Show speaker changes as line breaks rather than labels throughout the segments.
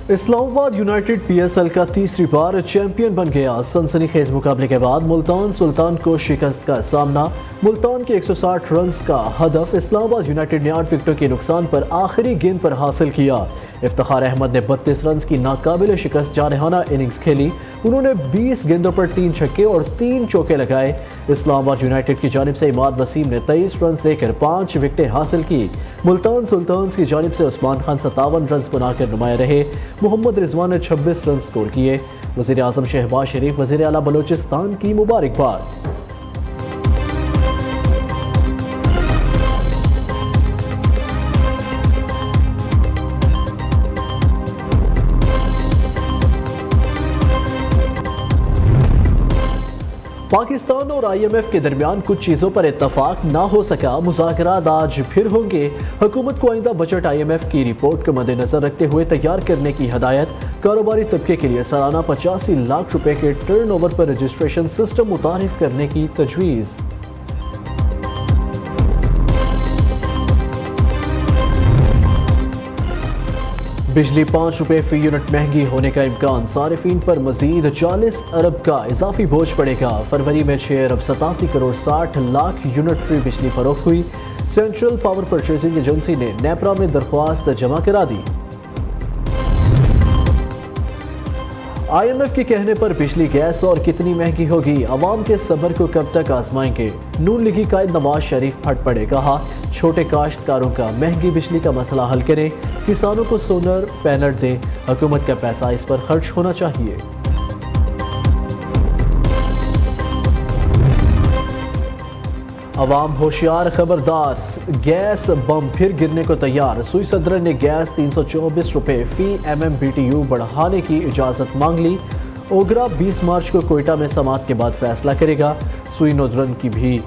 اسلام آباد United P S L کا تیسری بار چیمپئن بن گیا۔ سنسنی خیز مقابلے کے بعد ملتان سلطان کو شکست کا سامنا۔ ملتان کے 160 رنز کا ہدف اسلام آباد یونائیٹڈ نے 8 وکٹوں کے نقصان پر آخری گیند پر حاصل کیا۔ افتخار احمد نے 32 رنز کی ناقابل شکست جارحانہ اننگز کھیلی۔ انہوں نے 20 گیندوں پر 3 چھکے اور 3 چوکے لگائے۔ اسلام آباد یونائیٹڈ کی جانب سے عماد وسیم نے 23 رنز دے کر 5 وکٹیں حاصل کی۔ ملتان سلطانز کی جانب سے عثمان خان 57 رنز بنا کر نمایاں رہے۔ محمد رضوان نے 26 رنز سکور کیے۔ وزیر اعظم شہباز شریف وزیر اعلیٰ بلوچستان کی مبارکباد۔ پاکستان اور آئی ایم ایف کے درمیان کچھ چیزوں پر اتفاق نہ ہو سکا۔ مذاکرات آج پھر ہوں گے۔ حکومت کو آئندہ بجٹ آئی ایم ایف کی رپورٹ کو مد نظر رکھتے ہوئے تیار کرنے کی ہدایت۔ کاروباری طبقے کے لیے سالانہ 85 لاکھ روپے کے ٹرن اوور پر رجسٹریشن سسٹم متعارف کرنے کی تجویز۔ بجلی 5 روپے فی یونٹ مہنگی ہونے کا امکان۔ صارفین پر مزید 40 ارب کا اضافی بوجھ پڑے گا۔ فروری میں 6 ارب 87 کروڑ 60 لاکھ یونٹ فری بجلی فروخت ہوئی۔ سینٹرل پاور پرچیزنگ ایجنسی نے نیپرا میں درخواست جمع کرا دی۔ آئی ایم ایف کے کہنے پر بجلی گیس اور کتنی مہنگی ہوگی؟ عوام کے صبر کو کب تک آزمائیں گے؟ نون لیگی قائد نواز شریف پھٹ پڑے، کہا چھوٹے کاشتکاروں کا مہنگی بجلی کا مسئلہ حل کریں، کسانوں کو سولر پینل دیں، حکومت کا پیسہ اس پر خرچ ہونا چاہیے۔ عوام ہوشیار، خبردار، گیس بم پھر گرنے کو تیار۔ سوئی صدر نے گیس 324 روپے فی M M B T U بڑھانے کی اجازت مانگ لی۔ اوگرا 20 مارچ کو کوئٹہ میں سماعت کے بعد فیصلہ کرے گا۔ سوئی نودرن کی بھی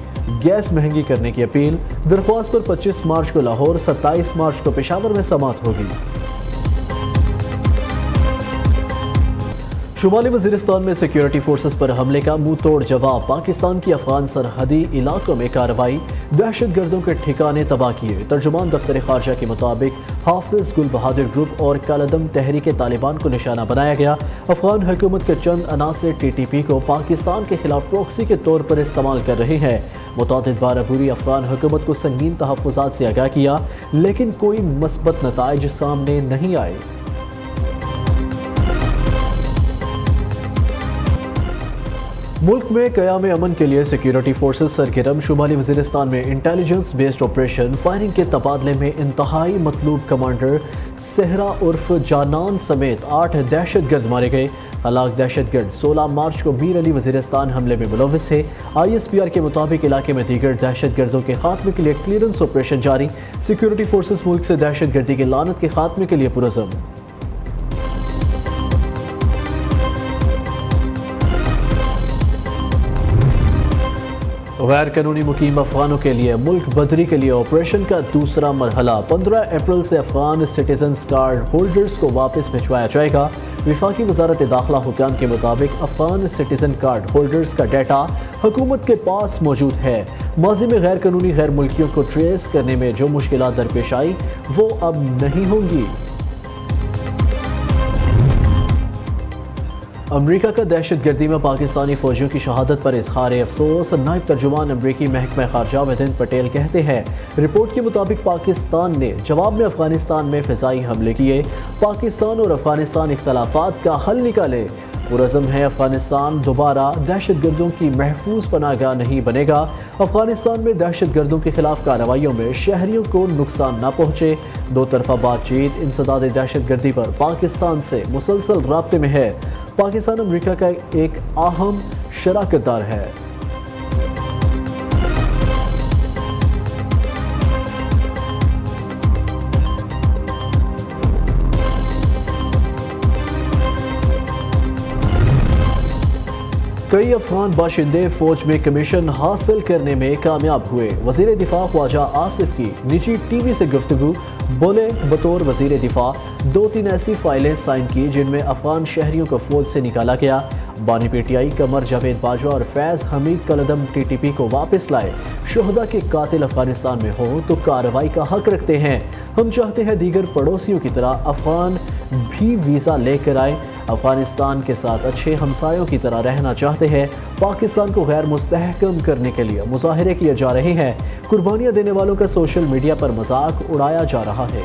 گیس مہنگی کرنے کی اپیل۔ درخواست پر 25 مارچ کو لاہور، 27 مارچ کو پشاور میں سماعت ہوگی۔ شمالی وزیرستان میں سیکیورٹی فورسز پر حملے کا منہ توڑ جواب۔ پاکستان کی افغان سرحدی علاقوں میں کارروائی، دہشت گردوں کے ٹھکانے تباہ کیے۔ ترجمان دفتر خارجہ کے مطابق حافظ گل بہادر گروپ اور کالعدم تحریک طالبان کو نشانہ بنایا گیا۔ افغان حکومت کے چند عناصر ٹی ٹی پی کو پاکستان کے خلاف پروکسی کے طور پر استعمال کر رہے ہیں۔ متعدد بار عبوری افغان حکومت کو سنگین تحفظات سے آگاہ کیا، لیکن کوئی مثبت نتائج سامنے نہیں آئے۔ ملک میں قیام امن کے لیے سیکیورٹی فورسز سرگرم۔ شمالی وزیرستان میں انٹیلیجنس بیسڈ آپریشن فائرنگ کے تبادلے میں انتہائی مطلوب کمانڈر صحرا عرف جانان سمیت 8 دہشت گرد مارے گئے۔ ہلاک دہشت گرد 16 مارچ کو میر علی وزیرستان حملے میں ملوث ہے۔ آئی ایس پی آر کے مطابق علاقے میں دیگر دہشت گردوں کے خاتمے کے لیے کلیئرنس آپریشن جاری۔ سیکیورٹی فورسز ملک سے دہشت گردی کی لعنت کے خاتمے کے لیے پرعزم۔ غیر قانونی مقیم افغانوں کے لیے ملک بدری کے لیے آپریشن کا دوسرا مرحلہ۔ 15 اپریل سے افغان سٹیزنز کارڈ ہولڈرز کو واپس بھجوایا جائے گا۔ وفاقی وزارت داخلہ حکام کے مطابق افغان سٹیزن کارڈ ہولڈرز کا ڈیٹا حکومت کے پاس موجود ہے۔ ماضی میں غیر قانونی غیر ملکیوں کو ٹریس کرنے میں جو مشکلات درپیش آئی وہ اب نہیں ہوں گی۔ امریکہ کا دہشت گردی میں پاکستانی فوجیوں کی شہادت پر اظہار افسوس۔ نائب ترجمان امریکی محکمہ خارجہ ویدنت پٹیل کہتے ہیں، رپورٹ کے مطابق پاکستان نے جواب میں افغانستان میں فضائی حملے کیے۔ پاکستان اور افغانستان اختلافات کا حل نکالے۔ پرعزم ہے افغانستان دوبارہ دہشت گردوں کی محفوظ پناہ گاہ نہیں بنے گا۔ افغانستان میں دہشت گردوں کے خلاف کارروائیوں میں شہریوں کو نقصان نہ پہنچے۔ دو طرفہ بات چیت انسداد دہشت گردی پر پاکستان سے مسلسل رابطے میں ہے۔ پاکستان امریکہ کا ایک اہم شراکت دار ہے۔ کئی افغان باشندے فوج میں کمیشن حاصل کرنے میں کامیاب ہوئے۔ وزیر دفاع خواجہ آصف کی نجی ٹی وی سے گفتگو۔ بولے، بطور وزیر دفاع 2-3 ایسی فائلیں سائن کی جن میں افغان شہریوں کو فوج سے نکالا گیا۔ بانی P T I Qamar Javed Bajwa اور فیض حمید کالعدم ٹی ٹی پی کو واپس لائے۔ شہداء کے قاتل افغانستان میں ہوں تو کارروائی کا حق رکھتے ہیں۔ ہم چاہتے ہیں دیگر پڑوسیوں کی طرح افغان بھی ویزا لے کر آئیں، افغانستان کے ساتھ اچھے ہمسایوں کی طرح رہنا چاہتے ہیں۔ پاکستان کو غیر مستحکم کرنے کے لیے مظاہرے کیے جا رہے ہیں، قربانیاں دینے والوں کا سوشل میڈیا پر مذاق اڑایا جا رہا ہے۔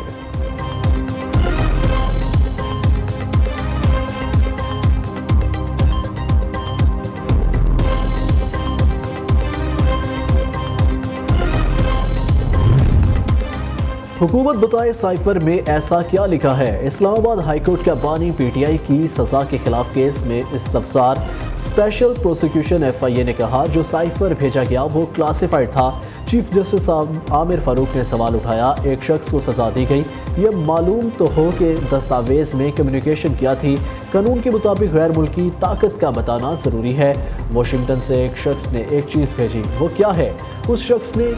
حکومت بتائے سائفر میں ایسا کیا لکھا ہے؟ اسلام آباد ہائی کورٹ کا بانی پی ٹی آئی کی سزا کے خلاف کیس میں استفسار۔ اسپیشل پروسیکیوشن ایف آئی اے نے کہا جو سائفر بھیجا گیا وہ کلاسیفائڈ تھا۔ چیف جسٹس عامر فاروق نے سوال اٹھایا، ایک شخص کو سزا دی گئی، یہ معلوم تو ہو کہ دستاویز میں کمیونیکیشن کیا تھی۔ قانون کے مطابق غیر ملکی طاقت کا بتانا ضروری ہے۔ واشنگٹن سے ایک شخص نے ایک چیز بھیجی، وہ کیا ہے؟ اس شخص نے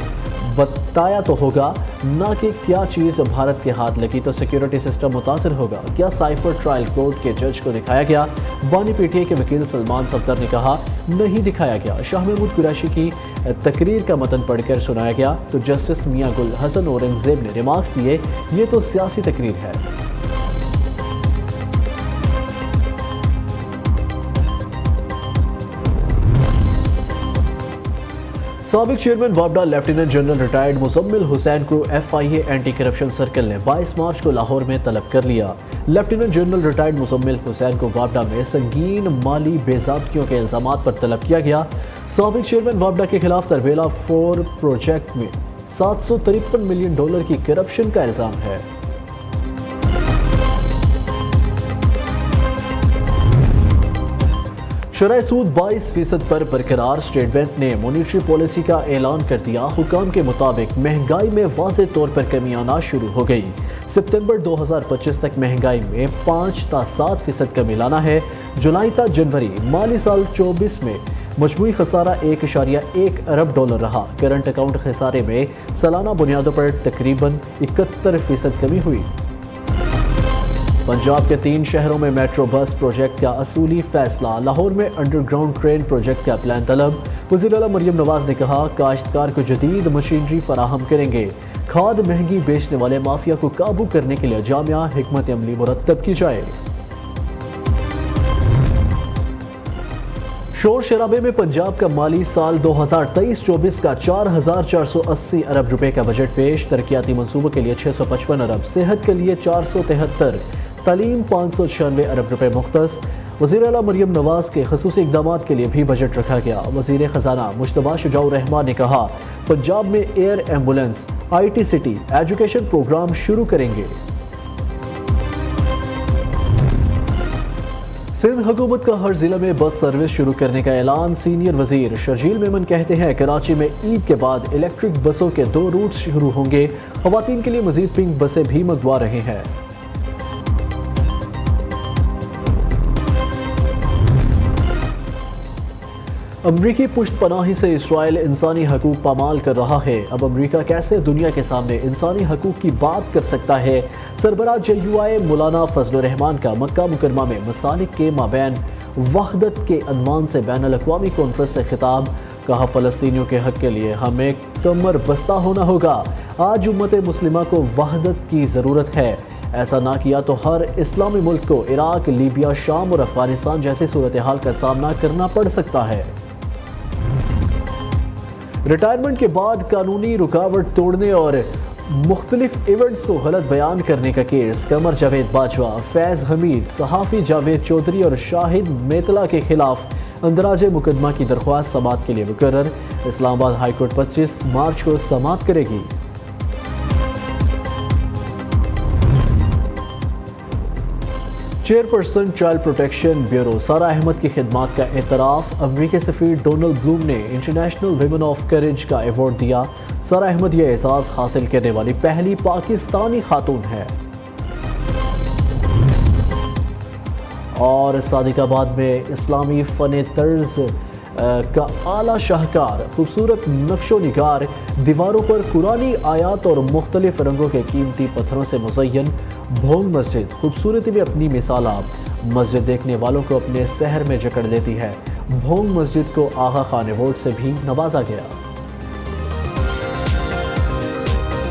بتایا تو ہوگا نہ کہ کیا چیز بھارت کے ہاتھ لگی تو سیکیورٹی سسٹم متاثر ہوگا۔ کیا سائفر ٹرائل کورٹ کے جج کو دکھایا گیا؟ بانی پی ٹی آئی کے وکیل سلمان صفدر نے کہا نہیں دکھایا گیا۔ شاہ محمود قریشی کی تقریر کا متن پڑھ کر سنایا گیا تو جسٹس میاں گل حسن اورنگزیب نے ریمارکس دیے، یہ تو سیاسی تقریر ہے۔ سابق چیئرمین وابڈا lieutenant general retired Muzammil Hussain کو F I A anti corruption circle نے 22 مارچ کو لاہور میں طلب کر لیا۔ Lieutenant general retired Muzammil Hussain کو وابڈا میں سنگین مالی بے ضابطگیوں کے الزامات پر طلب کیا گیا۔ سابق چیئرمین وابڈا کے خلاف تربیلا 4 پروجیکٹ میں $753 ملین کی کرپشن کا الزام ہے۔ شرح سود 22% پر برقرار، اسٹیٹ بینک نے مانیٹری پالیسی کا اعلان کر دیا۔ حکام کے مطابق مہنگائی میں واضح طور پر کمی آنا شروع ہو گئی۔ ستمبر 2025 تک مہنگائی میں 5 تا 7% کمی لانا ہے۔ جولائی تا جنوری مالی سال 24 میں مجموعی خسارہ $1.1 ارب رہا۔ کرنٹ اکاؤنٹ خسارے میں سالانہ بنیادوں پر تقریباً 71% کمی ہوئی۔ پنجاب کے 3 شہروں میں میٹرو بس پروجیکٹ کا اصولی فیصلہ، لاہور میں انڈر گراؤنڈ ٹرین پروجیکٹ کا پلان طلب۔ وزیر اعلیٰ مریم نواز نے کہا کاشتکار کو جدید مشینری فراہم کریں گے۔ کھاد مہنگی بیچنے والے مافیا کو قابو کرنے کے لیے جامعہ حکمت عملی مرتب کی جائے۔ شور شرابے میں پنجاب کا مالی سال 2023-24 کا 4,480 ارب روپے کا بجٹ پیش، ترقیاتی منصوبوں کے لیے 655 ارب، صحت کے لیے 473، تعلیم 596 ارب روپے مختص۔ وزیر اعلیٰ مریم نواز کے خصوصی اقدامات کے لیے بھی بجٹ رکھا گیا۔ وزیر خزانہ مشتبہ شجاع الرحمان نے کہا پنجاب میں air ambulance, I T city, education programme شروع کریں گے۔ سندھ حکومت کا ہر ضلع میں بس سروس شروع کرنے کا اعلان، سینئر وزیر شرجیل میمن کہتے ہیں کراچی میں عید کے بعد الیکٹرک بسوں کے 2 روٹ شروع ہوں گے، خواتین کے لیے مزید پنک بسیں بھی منگوا رہے ہیں۔ امریکی پشت پناہی سے اسرائیل انسانی حقوق پامال کر رہا ہے، اب امریکہ کیسے دنیا کے سامنے انسانی حقوق کی بات کر سکتا ہے؟ سربراہ جے یو آئی مولانا فضل الرحمان کا مکہ مکرمہ میں مسالک کے مابین وحدت کے عنوان سے بین الاقوامی کانفرنس سے خطاب، کہا فلسطینیوں کے حق کے لیے ہمیں کمر بستہ ہونا ہوگا۔ آج امت مسلمہ کو وحدت کی ضرورت ہے، ایسا نہ کیا تو ہر اسلامی ملک کو عراق، لیبیا، شام اور افغانستان جیسی صورتحال کا سامنا کرنا پڑ سکتا ہے۔ ریٹائرمنٹ کے بعد قانونی رکاوٹ توڑنے اور مختلف ایونٹس کو غلط بیان کرنے کا کیس، قمر جاوید باجوہ، فیض حمید، صحافی جاوید چودھری اور شاہد میتلا کے خلاف اندراج مقدمہ کی درخواست سماعت کے لیے مقرر۔ اسلام آباد ہائی کورٹ 25 مارچ کو سماعت کرے گی۔ Chairperson child protection bureau Sara Ahmed کی خدمات کا اعتراف، امریکی سفیر ڈونلڈ بلوم نے انٹرنیشنل ویمن آف کریج کا ایوارڈ دیا۔ سارہ احمد یہ اعزاز حاصل کرنے والی پہلی پاکستانی خاتون ہے۔ اور صادق آباد میں اسلامی فن طرز کا اعلیٰ شاہکار خوبصورت نقش و نگار، دیواروں پر قرآنی آیات اور مختلف رنگوں کے قیمتی پتھروں سے مزین بھونگ مسجد، خوبصورتی میں اپنی مثال آپ، مسجد دیکھنے والوں کو اپنے سحر میں جکڑ لیتی ہے۔ بھونگ مسجد کو آغا خان ایوارڈ سے بھی نوازا گیا۔